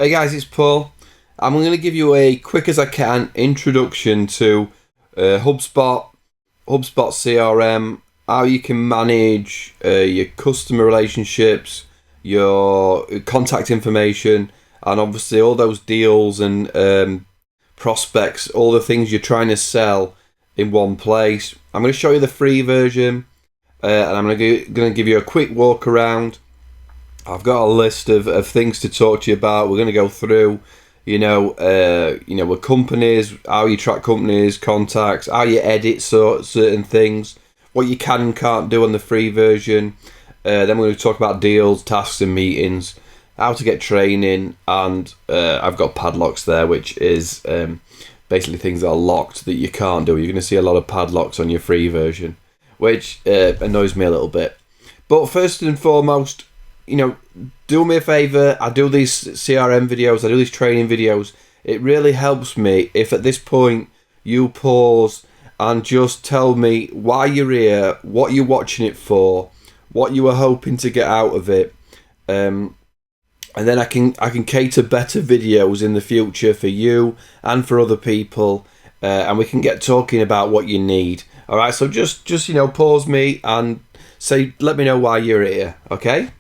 Hey guys, it's Paul. I'm going to give you a quick as I can introduction to Hubspot CRM, how you can manage your customer relationships, your contact information, and obviously all those deals and prospects, all the things you're trying to sell in one place. I'm going to show you the free version, and I'm going to give you a quick walk around. I've got a list of things to talk to you about. We're going to go through, with companies, how you track companies, contacts, how you edit certain things, what you can and can't do on the free version. Then we're going to talk about deals, tasks, and meetings, how to get training, and I've got padlocks there, which is basically things that are locked that you can't do. You're going to see a lot of padlocks on your free version, which annoys me a little bit. But first and foremost, do me a favour. I do these CRM videos, I do these training videos. It really helps me if at this point you pause and just tell me why you're here, what you're watching it for, what you were hoping to get out of it. And then I can cater better videos in the future for you and for other people. And we can get talking about what you need. Alright, so just pause me and let me know why you're here, okay?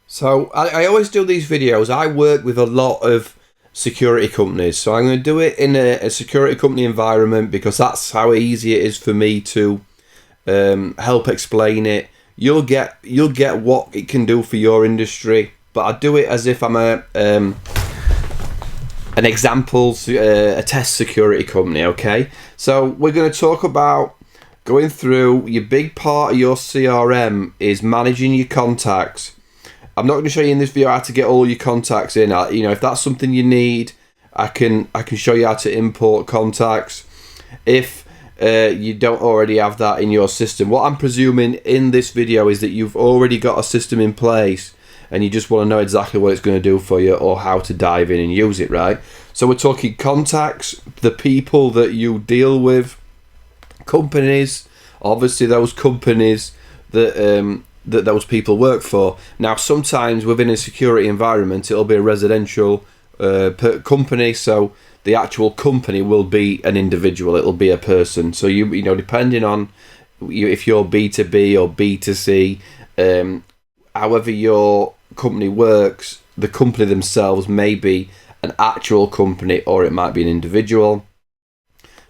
So I always do these videos. I work with a lot of security companies, so I'm going to do it in a security company environment because that's how easy it is for me to help explain it. You'll get what it can do for your industry, but I do it as if I'm an example, a test security company. Okay, so we're going to talk about going through your big part of your CRM is managing your contacts. I'm not going to show you in this video how to get all your contacts in. If that's something you need, I can show you how to import contacts. If you don't already have that in your system, what I'm presuming in this video is that you've already got a system in place and you just want to know exactly what it's going to do for you or how to dive in and use it, right? So we're talking contacts, the people that you deal with, companies, obviously those companies that those people work for. Now, sometimes within a security environment, it'll be a residential company, so the actual company will be an individual. It'll be a person. So you depending on if you're B2B or B2C, however your company works, the company themselves may be an actual company or it might be an individual.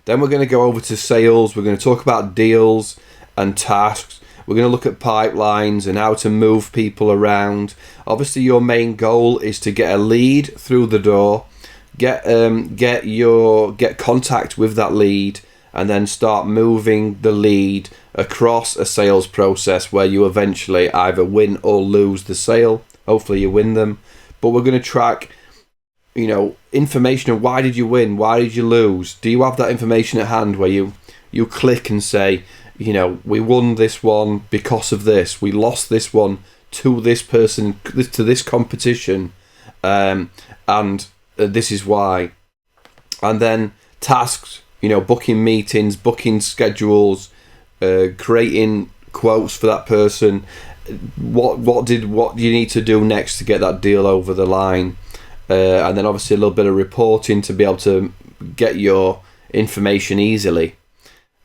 Then we're going to go over to sales. We're going to talk about deals and tasks. We're going to look at pipelines and how to move people around. Obviously, your main goal is to get a lead through the door, get contact with that lead, and then start moving the lead across a sales process where you eventually either win or lose the sale. Hopefully, you win them. But we're going to track, information of why did you win, why did you lose? Do you have that information at hand where you click and say, we won this one because of this. We lost this one to this person, to this competition, and this is why. And then tasks, booking meetings, booking schedules, creating quotes for that person. What do you need to do next to get that deal over the line? And then obviously a little bit of reporting to be able to get your information easily.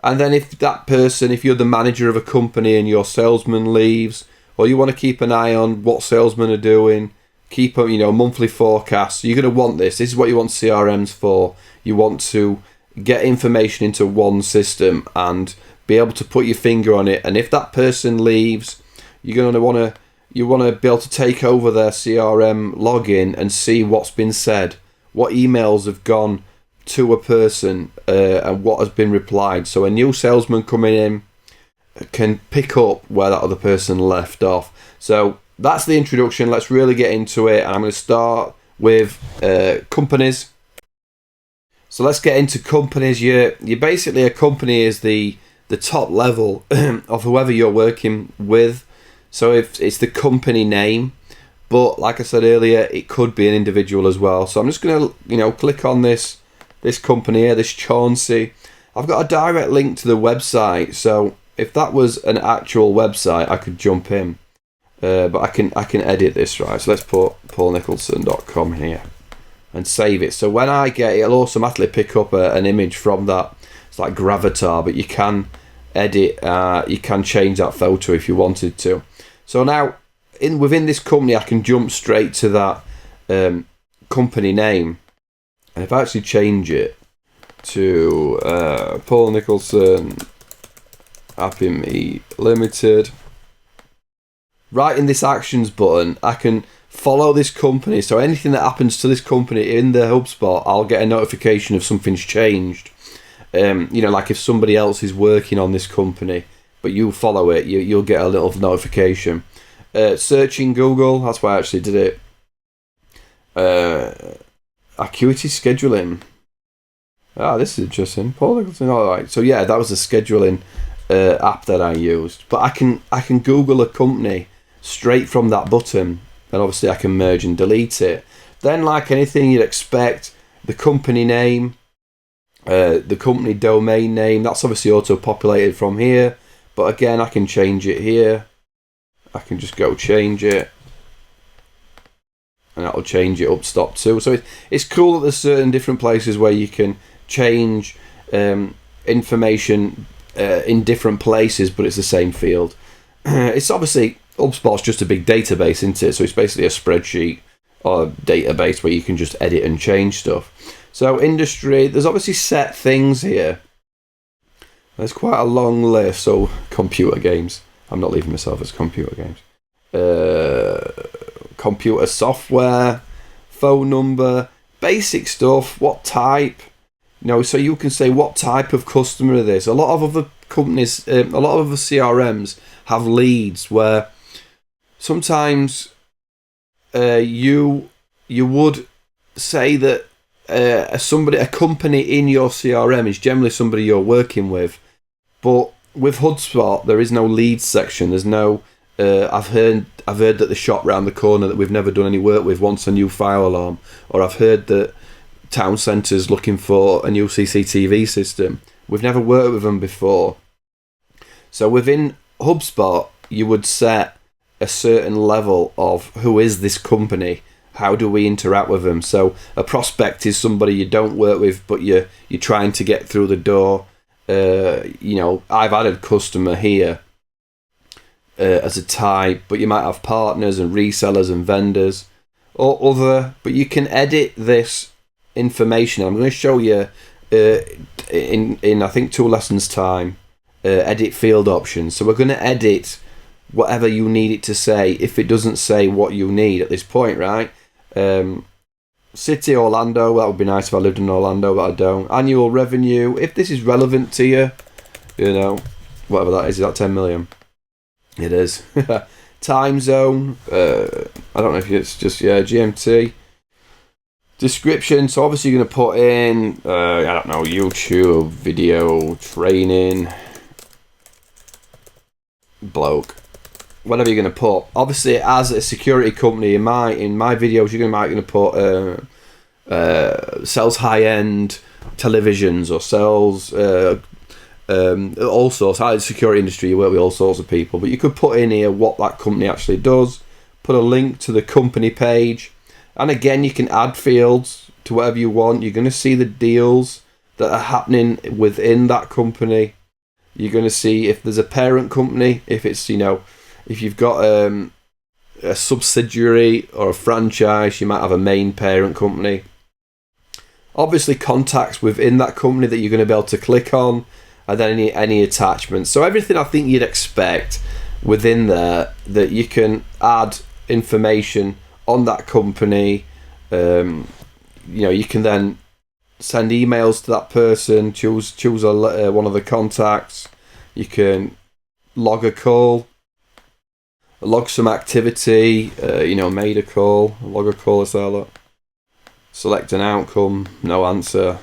And then if you're the manager of a company and your salesman leaves, or you want to keep an eye on what salesmen are doing, keep a monthly forecast. You're going to want this. This is what you want CRMs for. You want to get information into one system and be able to put your finger on it. And if that person leaves, you're going to want to be able to take over their CRM login and see what's been said, what emails have gone to a person and what has been replied, so a new salesman coming in can pick up where that other person left off. So that's the introduction. Let's really get into it, and I'm going to start with companies. So let's get into companies. You're basically, a company is the top level of whoever you're working with. So if it's the company name, but like I said earlier, it could be an individual as well. So I'm just going to click on this company here, this Chauncey. I've got a direct link to the website, so if that was an actual website, I could jump in. but I can edit this, right? So let's put paulnicholson.com here and save it. So when I get it, it'll automatically pick up an image from that. It's like Gravatar, but you can edit, you can change that photo if you wanted to. So now within this company, I can jump straight to that company name, and if I actually change it to Paul Nicholson Happy Me Limited, right in this actions button, I can follow this company. So anything that happens to this company in the HubSpot, I'll get a notification if something's changed. Like if somebody else is working on this company, but you follow it, you'll get a little notification. Searching Google, that's why I actually did it. Acuity scheduling. This is interesting. Paul Nicholson. All right. So yeah, that was the scheduling app that I used. But I can Google a company straight from that button, and obviously I can merge and delete it. Then, like anything you'd expect, the company name, the company domain name, that's obviously auto-populated from here. But again, I can change it here. I can just go change it, and that'll change it up stop too. So it's cool that there's certain different places where you can change information in different places, but it's the same field. It's obviously, HubSpot's just a big database, isn't it? So it's basically a spreadsheet or a database where you can just edit and change stuff. So industry, there's obviously set things here. There's quite a long list. So computer games. I'm not leaving myself as computer games. Computer software, phone number, basic stuff, what type. So you can say what type of customer it is. A lot of other companies, a lot of other CRMs have leads where sometimes you would say that a company in your CRM is generally somebody you're working with, but with HubSpot there is no leads section. There's no. I've heard that the shop round the corner that we've never done any work with wants a new fire alarm, or I've heard that town centre's looking for a new CCTV system. We've never worked with them before. So within HubSpot, you would set a certain level of who is this company, how do we interact with them. So a prospect is somebody you don't work with, but you're trying to get through the door. I've added customer here as a type, but you might have partners and resellers and vendors or other, but you can edit this information. I'm going to show you in I think 2 lessons time, edit field options. So we're going to edit whatever you need it to say if it doesn't say what you need at this point, right? City Orlando, that would be nice if I lived in Orlando, but I don't. Annual revenue, if this is relevant to you, whatever that is that 10 million? It is. Time zone, I don't know if it's just GMT. Description, so obviously you're going to put in, YouTube, video, training, bloke, whatever you're going to put. Obviously, as a security company, in my videos, you're going to put sells high-end televisions or sells all sorts. Out of the security industry, you work with all sorts of people, but you could put in here what that company actually does, put a link to the company page. And again, you can add fields to whatever you want. You're going to see the deals that are happening within that company. You're going to see if there's a parent company, if it's, if you've got a subsidiary or a franchise, you might have a main parent company. Obviously, contacts within that company that you're going to be able to click on, and then any attachments. So everything I think you'd expect within there, that you can add information on that company. You can then send emails to that person, choose one of the contacts. You can log a call, log some activity, made a call, log a call, let's have a look. Select an outcome, no answer.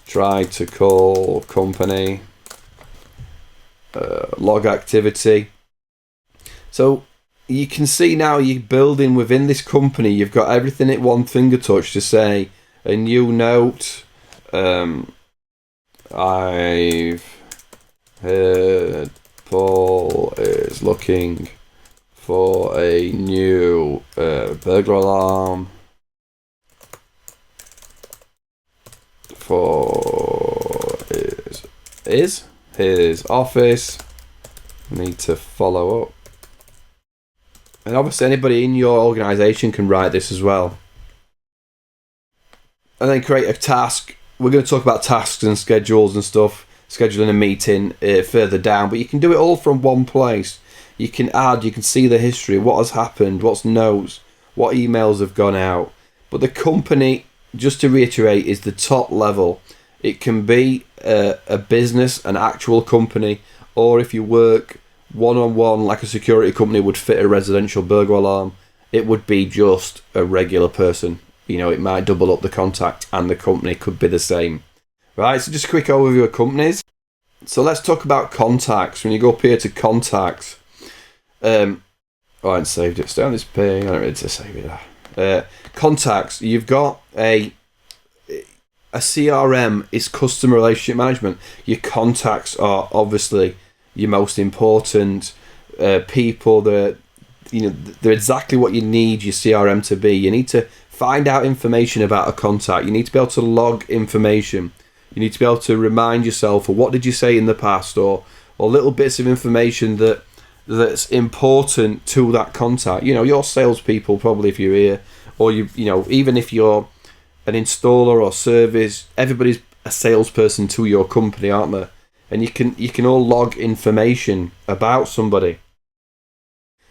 Try to call company, log activity. So you can see now you're building within this company. You've got everything at one finger touch to say a new note. I've heard Paul is looking for a new burglar alarm for his office. Need to follow up. And obviously anybody in your organisation can write this as well. And then create a task. We're going to talk about tasks and schedules and stuff, scheduling a meeting further down, but you can do it all from one place. You can add, you can see the history, what has happened, what's notes, what emails have gone out. But the company, just to reiterate, is the top level. It can be a business, an actual company, or if you work one-on-one like a security company would fit a residential burglar alarm, it would be just a regular person. You know, it might double up the contact and the company could be the same. Right, so just a quick overview of companies. So let's talk about contacts. When you go up here to contacts, I haven't saved it. Stay on this page. I don't need to save it. Contacts. You've got a CRM is customer relationship management. Your contacts are obviously your most important people. They're exactly what you need your CRM to be. You need to find out information about a contact. You need to be able to log information. You need to be able to remind yourself, or what did you say in the past, or little bits of information that's important to that contact. You know, your salespeople, probably, if you're here, or even if you're an installer or service, everybody's a salesperson to your company, aren't they? And you can all log information about somebody.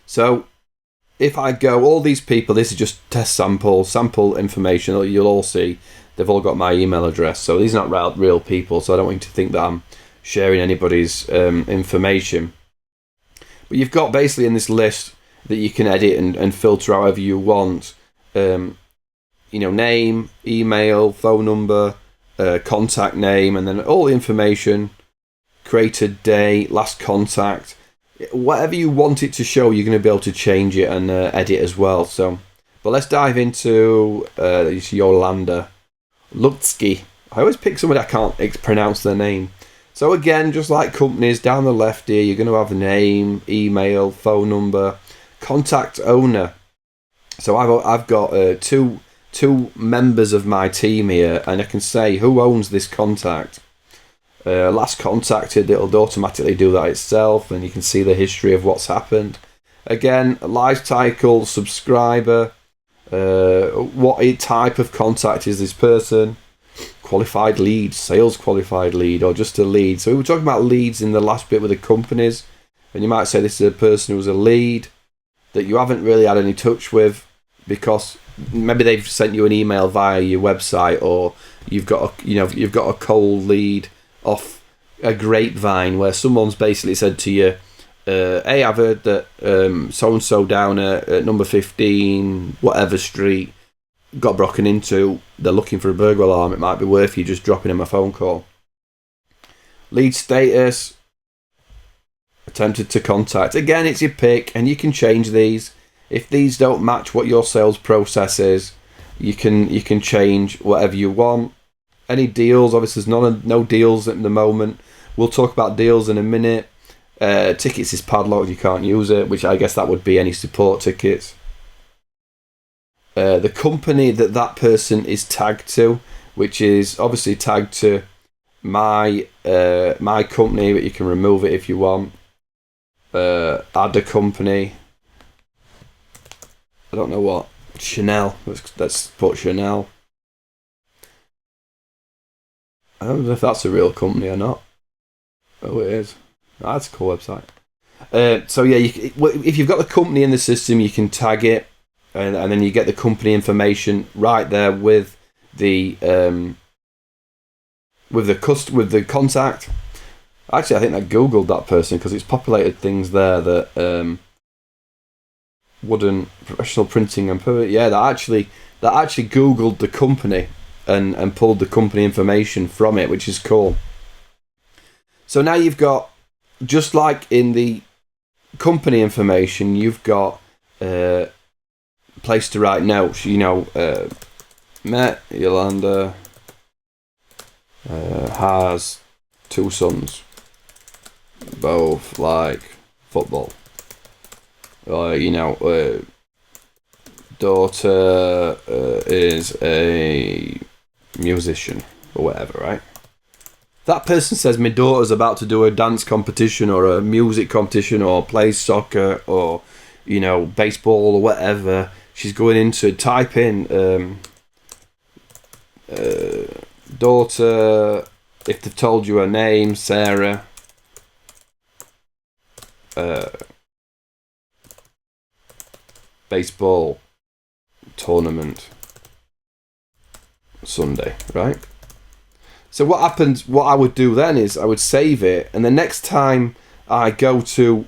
So if I go, all these people, this is just test sample information. You'll all see they've all got my email address. So these are not real people. So I don't want you to think that I'm sharing anybody's information. But you've got basically in this list that you can edit and filter however you want. Name, email, phone number, contact name, and then all the information. Created day, last contact, whatever you want it to show, you're going to be able to change it and edit as well. So, but let's dive into Yolanda Lutsky. I always pick somebody I can't pronounce their name. So again, just like companies, down the left here, you're going to have name, email, phone number, contact owner. So I've got two members of my team here, and I can say who owns this contact. Last contacted, it'll automatically do that itself, and you can see the history of what's happened. Again, life cycle, subscriber, what type of contact is this person, qualified lead, sales qualified lead, or just a lead. So we were talking about leads in the last bit with the companies, and you might say this is a person who's a lead that you haven't really had any touch with because maybe they've sent you an email via your website, or you've got a cold lead off a grapevine where someone's basically said to you, hey, I've heard that so-and-so down at number 15, whatever street, got broken into. They're looking for a burglar alarm. It might be worth you just dropping them a phone call. Lead status, attempted to contact. Again, it's your pick, and you can change these. If these don't match what your sales process is, you can change whatever you want. Any deals? Obviously, there's no deals at the moment. We'll talk about deals in a minute. Tickets is padlocked, you can't use it, which I guess that would be any support tickets. The company that person is tagged to, which is obviously tagged to my company, but you can remove it if you want. Add a company. I don't know what. Chanel. Let's put Chanel. I don't know if that's a real company or not. Oh, it is. That's a cool website. So yeah, if you've got the company in the system, you can tag it, and then you get the company information right there with the contact. Actually, I think I googled that person because it's populated things there that wooden professional printing and that actually googled the company and pulled the company information from it, which is cool. So now you've got, just like in the company information, you've got a place to write notes. Met Yolanda has 2 sons, both like football. you know, daughter is a musician or whatever, right? That person says my daughter's about to do a dance competition or a music competition or plays soccer or, you know, baseball or whatever. She's going into type in daughter, if they've told you her name, Sarah, baseball tournament Sunday, right? So what happens, what I would do then is I would save it, and the next time I go to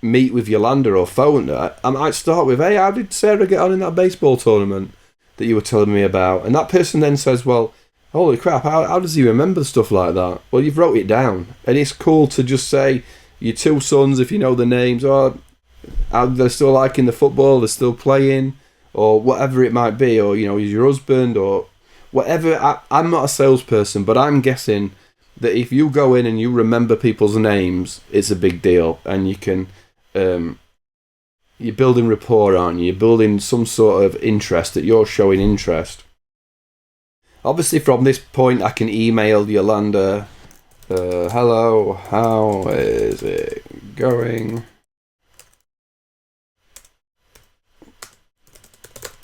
meet with Yolanda or phone her, I might start with, hey, how did Sarah get on in that baseball tournament that you were telling me about? And that person then says, well, holy crap, how does he remember stuff like that? Well, you've wrote it down, and it's cool to just say your two sons, if you know the names, or they're still liking the football, they're still playing, or whatever it might be, or, you know, your husband, or whatever. I'm not a salesperson, but I'm guessing that if you go in and you remember people's names, it's a big deal, and you can, you're building rapport, aren't you? You're building some sort of interest, that you're showing interest. Obviously, from this point, I can email Yolanda, hello, how is it going?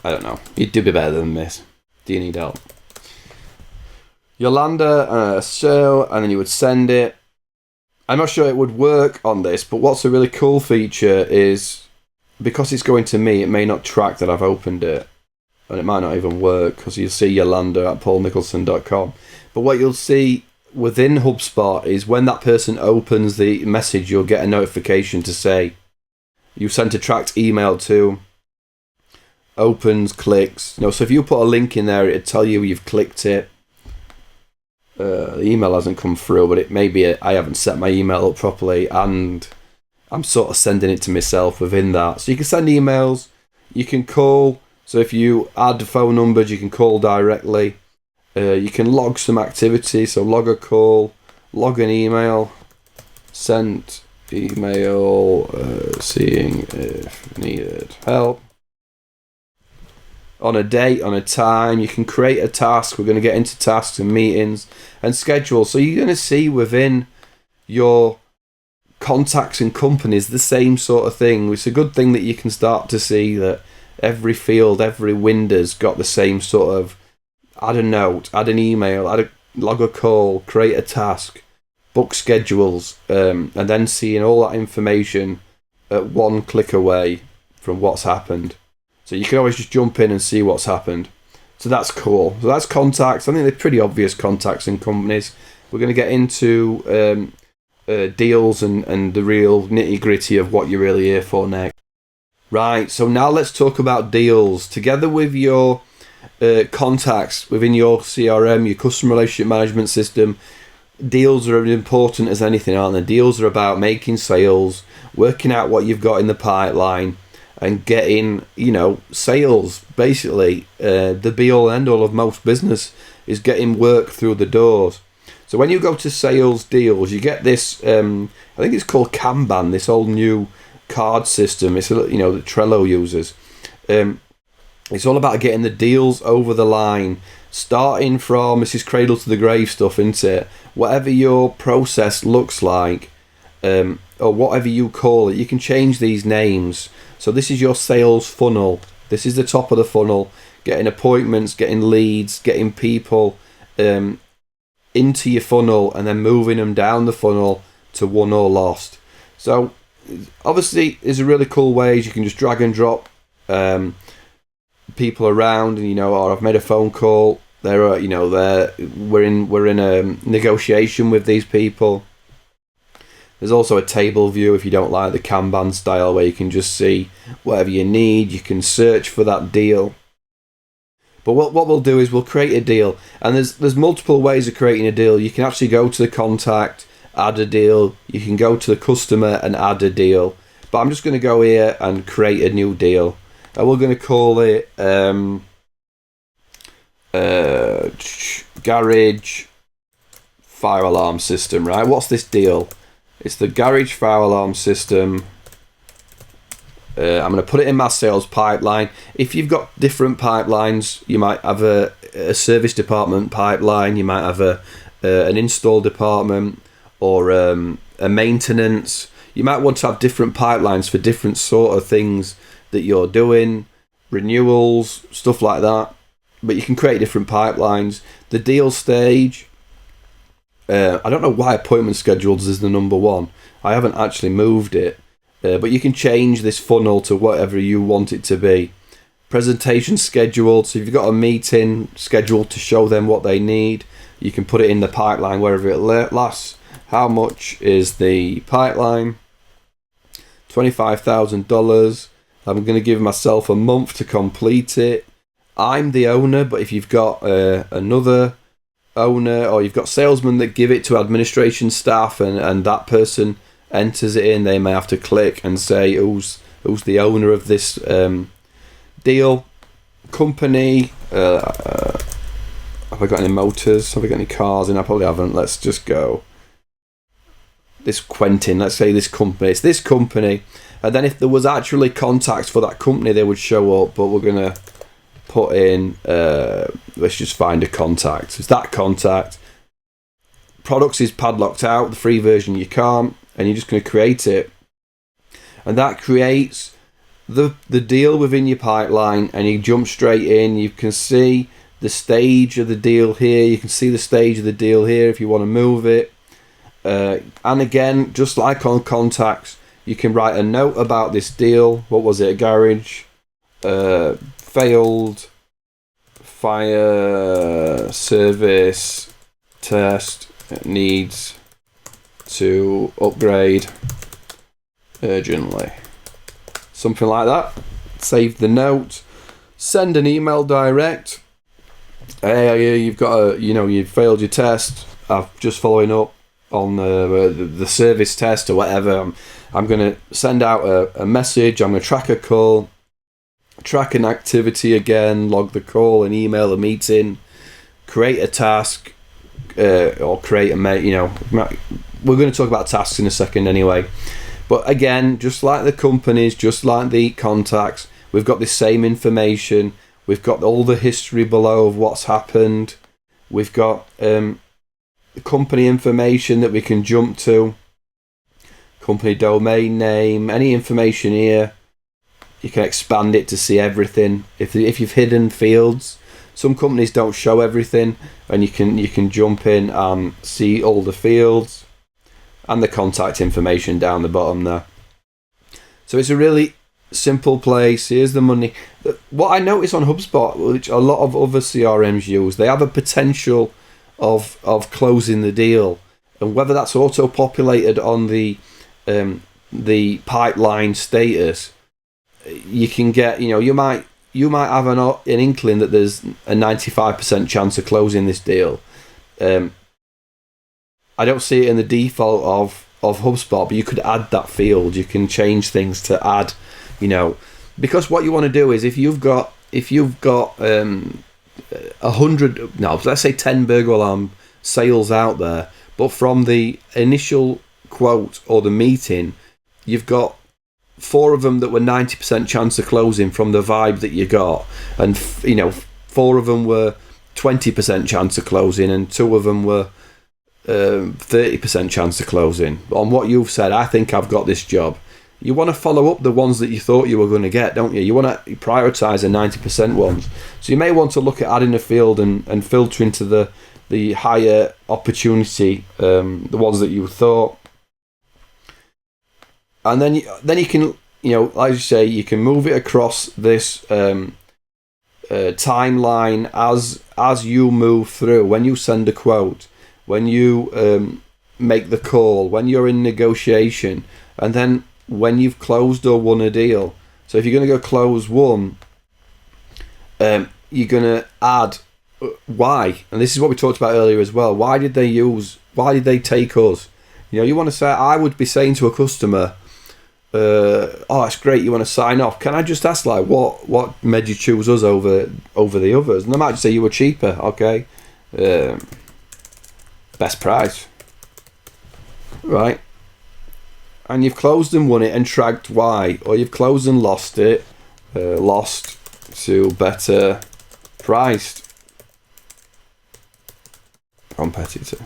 I don't know. You'd do better than this. Do you need help? Yolanda, so, and then you would send it. I'm not sure it would work on this, but what's a really cool feature is, because it's going to me, it may not track that I've opened it, and it might not even work, because you'll see Yolanda at paulnicholson.com. But what you'll see within HubSpot is when that person opens the message, you'll get a notification to say, you sent a tracked email to, opens, clicks. You know, so if you put a link in there, it'll tell you you've clicked it. The email hasn't come through, but it may be I haven't set my email up properly, and I'm sort of sending it to myself within that. So you can send emails, you can call. So if you add phone numbers, you can call directly. You can log some activity, so log a call, log an email, sent email, seeing if needed help. On a date, on a time, you can create a task. We're going to get into tasks and meetings and schedule. So you're going to see within your contacts and companies the same sort of thing. It's a good thing that you can start to see that every field, every window's got the same sort of add a note, add an email, log a call, create a task, book schedules, and then seeing all that information at one click away from what's happened. So you can always just jump in and see what's happened. So that's cool. So that's contacts. I think they're pretty obvious, contacts in companies. We're going to get into deals and the real nitty-gritty of what you're really here for next. Right, so now let's talk about deals. Together with your contacts within your CRM, your customer relationship management system, deals are as important as anything, aren't they? Deals are about making sales, working out what you've got in the pipeline, and getting, you know, sales. Basically, the be-all end-all of most business is getting work through the doors. So when you go to sales deals, you get this, I think it's called Kanban, this old new card system. It's, you know, that Trello uses. It's all about getting the deals over the line, starting from Mrs. Cradle to the grave stuff, isn't it? Whatever your process looks like, or whatever you call it, you can change these names. So this is your sales funnel. This is the top of the funnel, getting appointments, getting leads, getting people into your funnel, and then moving them down the funnel to won or lost. So obviously there's a really cool ways you can just drag and drop people around, and, you know, or I've made a phone call. We're in a negotiation with these people. There's also a table view if you don't like the Kanban style, where you can just see whatever you need. You can search for that deal. But what we'll do is we'll create a deal, and there's multiple ways of creating a deal. You can actually go to the contact, add a deal. You can go to the customer and add a deal. But I'm just going to go here and create a new deal, and we're going to call it garage fire alarm system. Right? What's this deal? It's the garage fire alarm system I'm going to put it in my sales pipeline. If you've got different pipelines, you might have a service department pipeline, you might have an install department, or a maintenance. You might want to have different pipelines for different sort of things that you're doing, renewals, stuff like that. But you can create different pipelines. The deal stage, I don't know why appointment schedules is the number one. I haven't actually moved it. But you can change this funnel to whatever you want it to be. Presentation scheduled. So if you've got a meeting scheduled to show them what they need, you can put it in the pipeline wherever it lasts. How much is the pipeline? $25,000. I'm going to give myself a month to complete it. I'm the owner, but if you've got another owner, or you've got salesmen that give it to administration staff, and that person enters it in, they may have to click and say who's the owner of this deal. Company, have I got any motors? Have I got any cars in? I probably haven't. Let's just go. This Quentin, let's say this company. It's this company. And then if there was actually contacts for that company, they would show up. But we're going to put in, let's just find a contact. It's that contact. Products is padlocked out. The free version you can't. And you're just going to create it. And that creates the deal within your pipeline. And you jump straight in. You can see the stage of the deal here. You can see the stage of the deal here if you want to move it. And again, just like on contacts, you can write a note about this deal. What was it? A garage. Failed fire service test. It needs to upgrade urgently. Something like that. Save the note. Send an email direct. Hey, you've got you've failed your test. I'm just following up on the service test or whatever. I'm going to send out a message. I'm going to track a call, track an activity again, log the call, an email, a meeting, create a task, or create we're going to talk about tasks in a second anyway. But again, just like the companies, just like the contacts, we've got the same information. We've got all the history below of what's happened. We've got the company information that we can jump to. Company domain name, any information here. You can expand it to see everything. If you've hidden fields, some companies don't show everything, and you can jump in and see all the fields and the contact information down the bottom there. So it's a really simple place. Here's the money. What I notice on HubSpot, which a lot of other CRMs use, they have a potential of closing the deal, and whether that's auto-populated on the pipeline status, you can get, you might have an inkling that there's a 95% chance of closing this deal. I don't see it in the default of HubSpot, but you could add that field. You can change things to add, because what you want to do is if you've got 100, no, let's say 10 burglar alarm sales out there, but from the initial quote or the meeting, you've got 4 of them that were 90% chance of closing from the vibe that you got, and 4 of them were 20% chance of closing, and 2 of them were 30% chance of closing. On what you've said, I think I've got this job. You want to follow up the ones that you thought you were going to get, don't you? You want to prioritise the 90% ones. So you may want to look at adding a field and filter into the higher opportunity, the ones that you thought. And then you can, like you say, you can move it across this timeline as you move through. When you send a quote, when you make the call, when you're in negotiation, and then when you've closed or won a deal. So if you're going to go close one, you're going to add why. And this is what we talked about earlier as well. Why did they take us? You want to say, I would be saying to a customer, oh, it's great, you want to sign off. Can I just ask, what made you choose us over the others? And they might just say you were cheaper, okay. Best price. Right. and you've closed and won it and tracked why, or you've closed and lost it, lost to better priced competitor.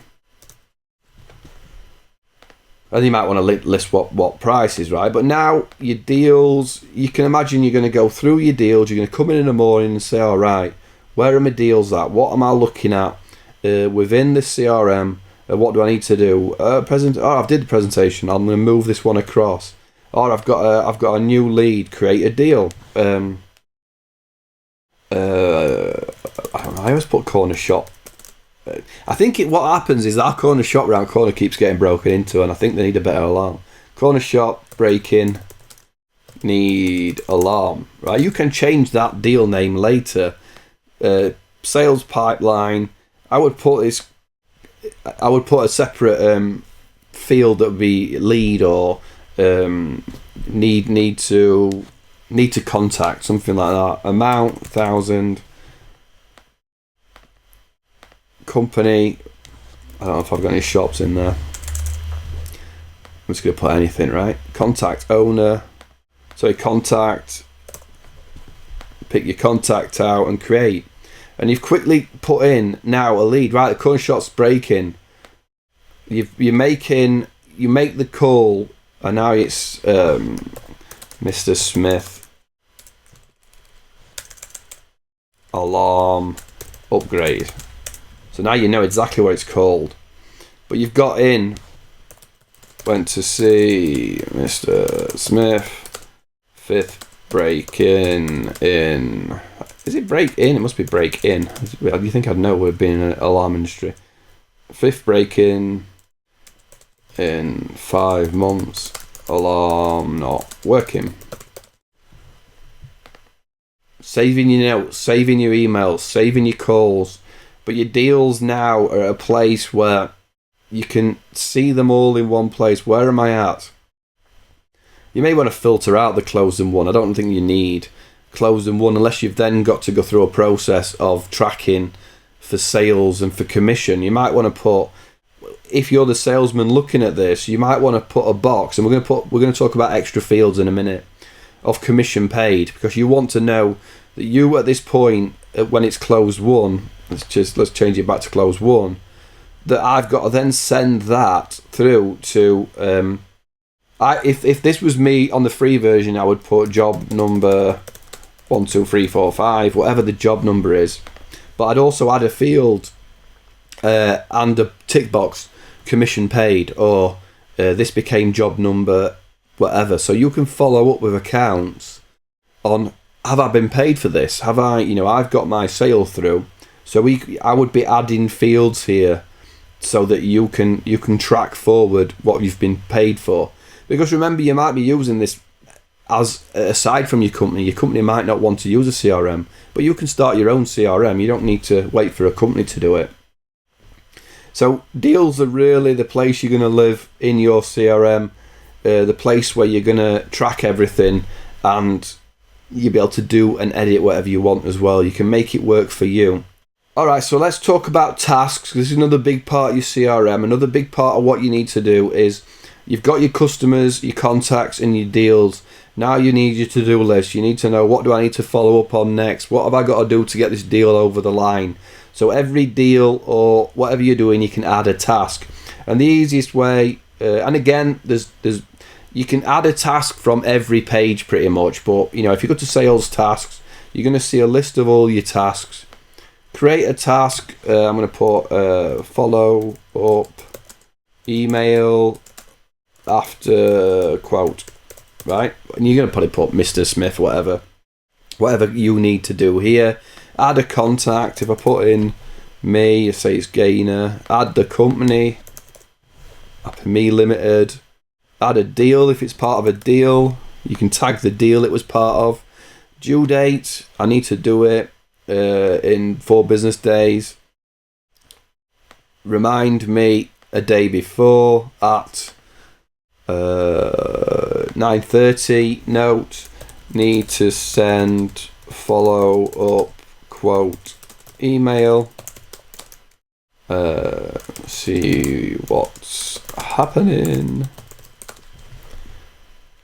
And you might want to list what price is, right? But now your deals, you can imagine you're going to go through your deals. You're going to come in the morning and say, all right, where are my deals at? What am I looking at within the CRM? What do I need to do? I've did the presentation. I'm going to move this one across. Or I've got a new lead. Create a deal. I don't know. I always put corner shop. I think what happens is our corner shop round corner keeps getting broken into, and I think they need a better alarm. Corner shop, break-in, need alarm. Right? You can change that deal name later. Sales pipeline. I would put a separate field that would be lead or need to contact, something like that. Amount 1,000. Company. I don't know if I've got any shops in there. I'm just going to put anything, right? Contact owner. So contact. Pick your contact out and create. And you've quickly put in now a lead, right? The corner shop's breaking. You make the call, and now it's Mr. Smith alarm upgrade. So now you know exactly what it's called. But you've got went to see Mr. Smith, 5th break-in in... Is it break-in? It must be break-in. Do you think I'd know we've been in an alarm industry? 5th break-in in 5 months. Alarm not working. Saving your notes, saving your emails, saving your calls. But your deals now are at a place where you can see them all in one place. Where am I at? You may want to filter out the closed and won. I don't think you need closed and won unless you've then got to go through a process of tracking for sales and for commission. You might want to put, if you're the salesman looking at this, you might want to put a box, and we're going to talk about extra fields in a minute, of commission paid, because you want to know that you at this point, when it's closed won, let's change it back to close one, that I've got to then send that through to if this was me on the free version, I would put job number 1 2 3 4 5, whatever the job number is, but I'd also add a field and a tick box, commission paid, or this became job number whatever, so you can follow up with accounts on, have I been paid for this? Have I, I've got my sale through. So I would be adding fields here so that you can track forward what you've been paid for. Because remember, you might be using this as aside from your company. Your company might not want to use a CRM, but you can start your own CRM. You don't need to wait for a company to do it. So deals are really the place you're going to live in your CRM, the place where you're going to track everything, and you'll be able to do and edit whatever you want as well. You can make it work for you. Alright, so let's talk about tasks. This is another big part of your CRM. Another big part of what you need to do is, you've got your customers, your contacts, and your deals. Now you need your to-do list. You need to know, what do I need to follow up on next? What have I got to do to get this deal over the line? So every deal or whatever you're doing, you can add a task. And the easiest way, and again, you can add a task from every page pretty much. But if you go to sales tasks, you're going to see a list of all your tasks. Create a task. I'm going to put follow up email after quote, right? And you're going to put Mr. Smith, whatever you need to do here. Add a contact. If I put in me, say it's Gainer. Add the company, me limited. Add a deal if it's part of a deal. You can tag the deal it was part of. Due date, I need to do it in 4 business days. Remind me a day before at 9:30. Note, need to send follow up quote email. See what's happening.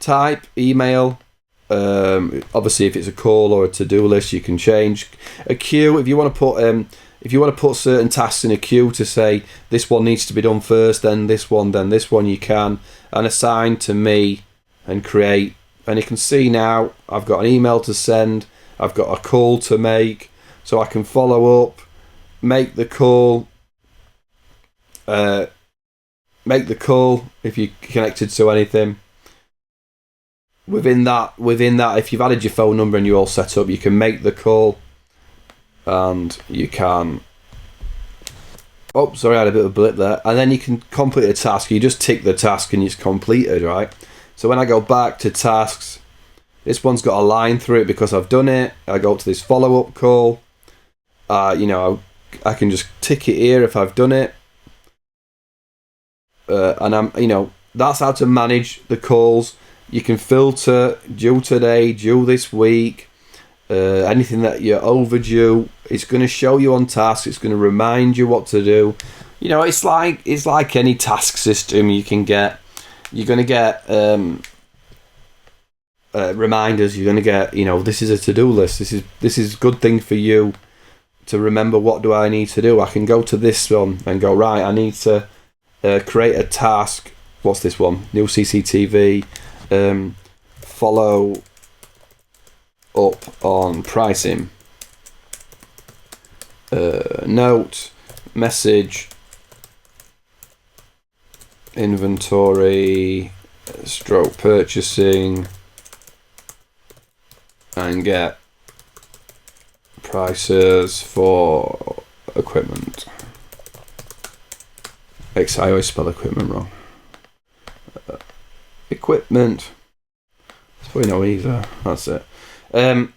type, email. Obviously, if it's a call or a to-do list, you can change a queue. If you want to put certain tasks in a queue to say this one needs to be done first, then this one, you can, and assign to me and create. And you can see now I've got an email to send, I've got a call to make, so I can follow up, make the call if you're connected to anything. Within that, if you've added your phone number and you're all set up, you can make the call, and you can. Oh, sorry, I had a bit of a blip there. And then you can complete a task. You just tick the task and it's completed, right? So when I go back to tasks, this one's got a line through it because I've done it. I go to this follow-up call. I can just tick it here if I've done it. And that's how to manage the calls. You can filter due today, due this week, anything that you're overdue. It's going to show you on tasks. It's going to remind you what to do. It's like any task system you can get. You're going to get reminders. You're going to get, this is a to-do list. This is a good thing for you to remember. What do I need to do? I can go to this one and go, right, I need to create a task. What's this one? New CCTV. Follow up on pricing. Note, message, inventory, stroke purchasing, and get prices for equipment. I always spell equipment wrong. Equipment. It's probably no either. That's it. And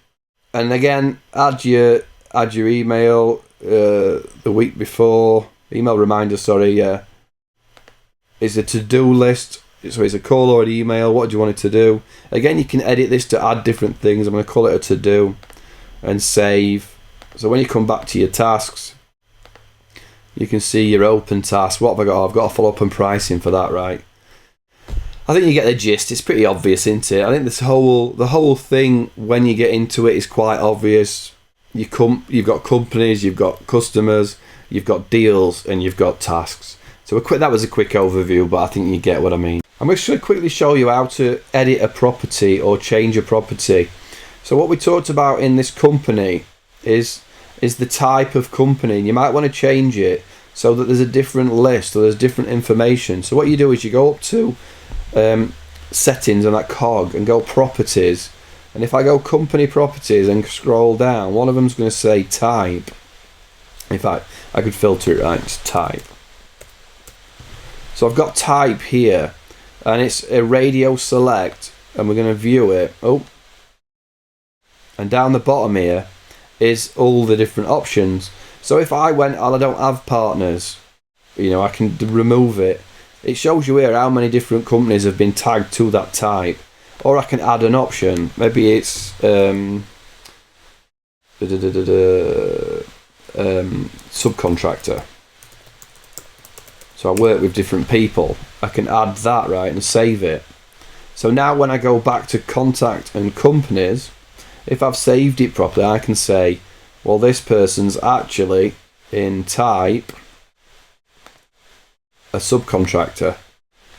again, add your email the week before. Email reminder. Sorry. Yeah. Is a to-do list. So it's a call or an email. What do you want it to do? Again, you can edit this to add different things. I'm going to call it a to-do and save. So when you come back to your tasks, you can see your open task. What have I got? I've got to follow up on pricing for that, right? I think you get the gist. It's pretty obvious, isn't it? I think the whole thing, when you get into it, is quite obvious. You've got companies, you've got customers, you've got deals, and you've got tasks. So that was a quick overview, but I think you get what I mean. I'm just going to quickly show you how to edit a property or change a property. So what we talked about in this company is the type of company. You might want to change it so that there's a different list or there's different information. So what you do is you go up to settings on that cog and go properties, and if I go company properties and scroll down, one of them's going to say type. In fact, I could filter it, right? It's type. So I've got type here, and it's a radio select, and we're going to view it. And down the bottom here is all the different options. So if I went, I don't have partners, I can remove it. It shows you here how many different companies have been tagged to that type. Or I can add an option. Maybe it's subcontractor. So I work with different people. I can add that, right, and save it. So now when I go back to contact and companies, if I've saved it properly, I can say, well, this person's actually in type a subcontractor.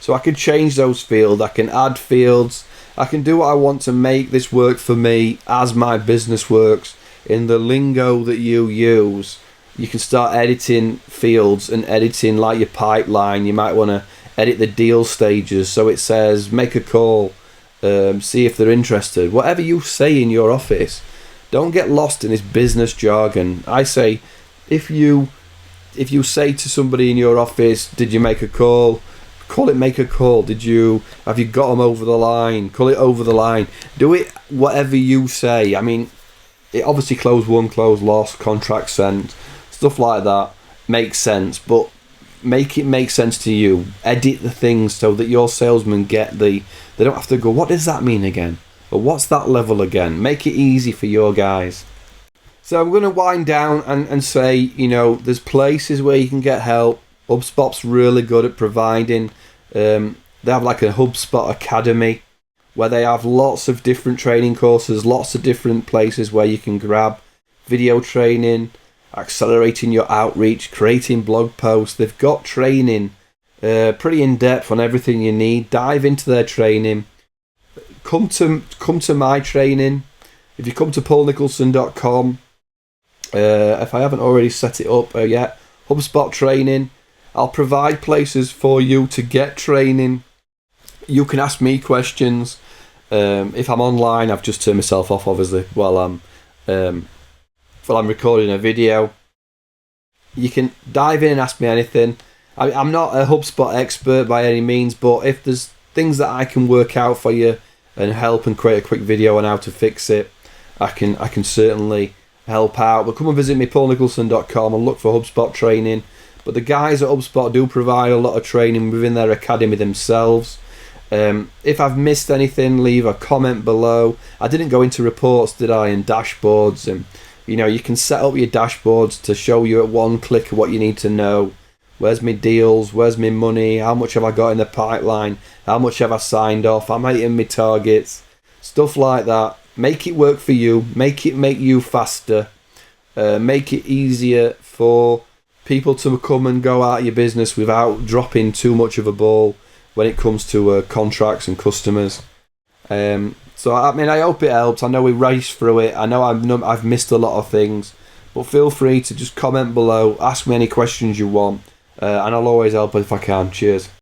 So I can change those fields, I can add fields, I can do what I want to make this work for me as my business works. In the lingo that you use, you can start editing fields and editing like your pipeline. You might want to edit the deal stages, so it says make a call, see if they're interested. Whatever you say in your office, don't get lost in this business jargon. I say, if you say to somebody in your office, did you make a call? Call it make a call. Have you got them over the line? Call it over the line. Do it whatever you say. I mean, it obviously close won, close lost, contract sent, stuff like that makes sense, but make it make sense to you. Edit the things so that your salesmen they don't have to go, what does that mean again? Or what's that level again? Make it easy for your guys. So I'm going to wind down and say, there's places where you can get help. HubSpot's really good at providing. They have like a HubSpot Academy where they have lots of different training courses, lots of different places where you can grab video training, accelerating your outreach, creating blog posts. They've got training pretty in depth on everything you need. Dive into their training. Come to my training. If you come to paulnicholson.com, if I haven't already set it up yet, HubSpot training, I'll provide places for you to get training. You can ask me questions. If I'm online, I've just turned myself off, obviously, while I'm recording a video. You can dive in and ask me anything. I'm not a HubSpot expert by any means, but if there's things that I can work out for you and help and create a quick video on how to fix it, I can certainly help out. But come and visit me, paulnicholson.com, and look for HubSpot training. But the guys at HubSpot do provide a lot of training within their academy themselves. If I've missed anything, leave a comment below. I didn't go into reports, did I, and dashboards, and you can set up your dashboards to show you at one click what you need to know. Where's my deals? Where's my money? How much have I got in the pipeline? How much have I signed off? Am I hitting my targets? Stuff like that. Make it work for you. Make you faster. Make it easier for people to come and go out of your business without dropping too much of a ball when it comes to contracts and customers. So I hope it helps. I know we raced through it. I know I've missed a lot of things, but feel free to just comment below, ask me any questions you want, and I'll always help if I can. Cheers.